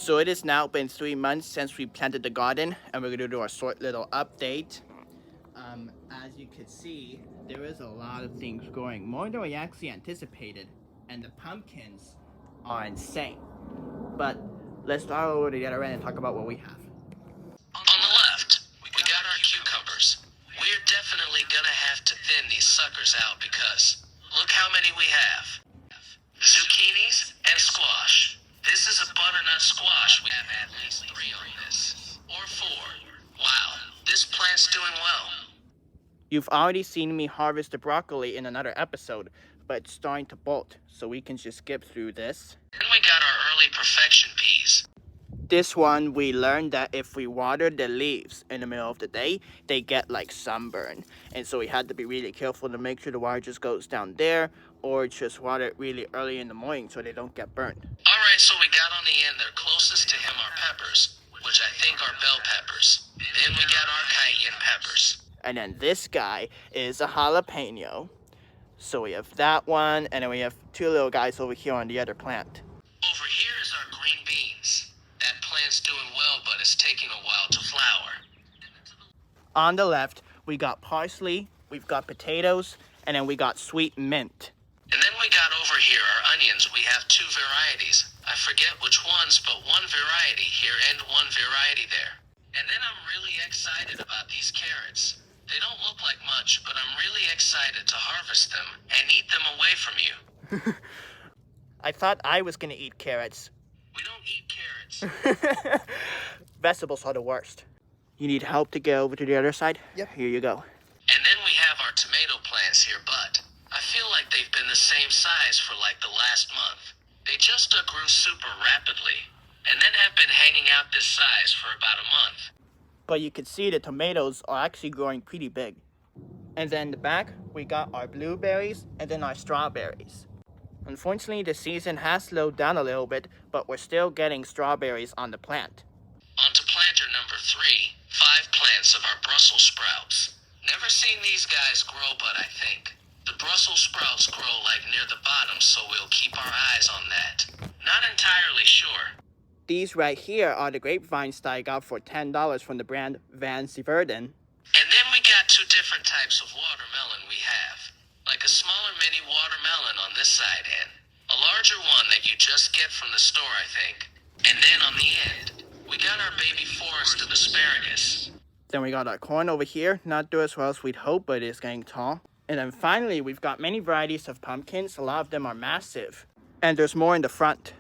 So it has now been 3 months since we planted the garden, and we're going to do a short little update. As you can see, there is a lot of things growing, more than we actually anticipated, and the pumpkins are insane. But let's start over to the other end and talk about what we have. On the left, we got our cucumbers. We're definitely gonna have to thin these suckers out because look how many we have. Zucchinis and squash. This is a butternut squash. We have at least 3 on this. Or 4. Wow, this plant's doing well. You've already seen me harvest the broccoli in another episode, but it's starting to bolt, so we can just skip through this. Then we got our early perfection peas. This one, we learned that if we water the leaves in the middle of the day, they get like sunburn. And so we had to be really careful to make sure the water just goes down there, or just water it really early in the morning so they don't get burnt. Alright, so we got on the end there closest to him are peppers, which I think are bell peppers. Then we got our cayenne peppers. And then this guy is a jalapeno. So we have that one, and then we have 2 little guys over here on the other plant. Over here is our green beans. That plant's doing well, but it's taking a while to flower. On the left, we got parsley, we've got potatoes, and then we got sweet mint. And then we got over here our onions. We have 2 varieties. I forget which ones, but one variety here and one variety there. And then I'm really excited about these carrots. They don't look like much, but I'm really excited to harvest them and eat them away from you. I thought I was gonna eat carrots. We don't eat carrots. Vegetables are the worst. You need help to get over to the other side? Yep. Here you go. And then we have our tomato plants here, but I feel like they've been the same size for like the last month. They just grew super rapidly, and then have been hanging out this size for about a month. But you can see the tomatoes are actually growing pretty big. And then in the back, we got our blueberries and then our strawberries. Unfortunately, the season has slowed down a little bit, but we're still getting strawberries on the plant. On to planter number 3, 5 plants of our Brussels sprouts. Never seen these guys grow, but I think the Brussels sprouts grow like near the bottom, so we'll keep our eyes on that. Not entirely sure. These right here are the grapevines that I got for $10 from the brand Van Sieverden. And then we got 2 different types of watermelon we have. Like a smaller mini watermelon on this side and a larger one that you just get from the store, I think. And then on the end, we got our baby forest of asparagus. Then we got our corn over here, not doing as well as we'd hope, but it's getting tall. And then finally, we've got many varieties of pumpkins. A lot of them are massive. And there's more in the front.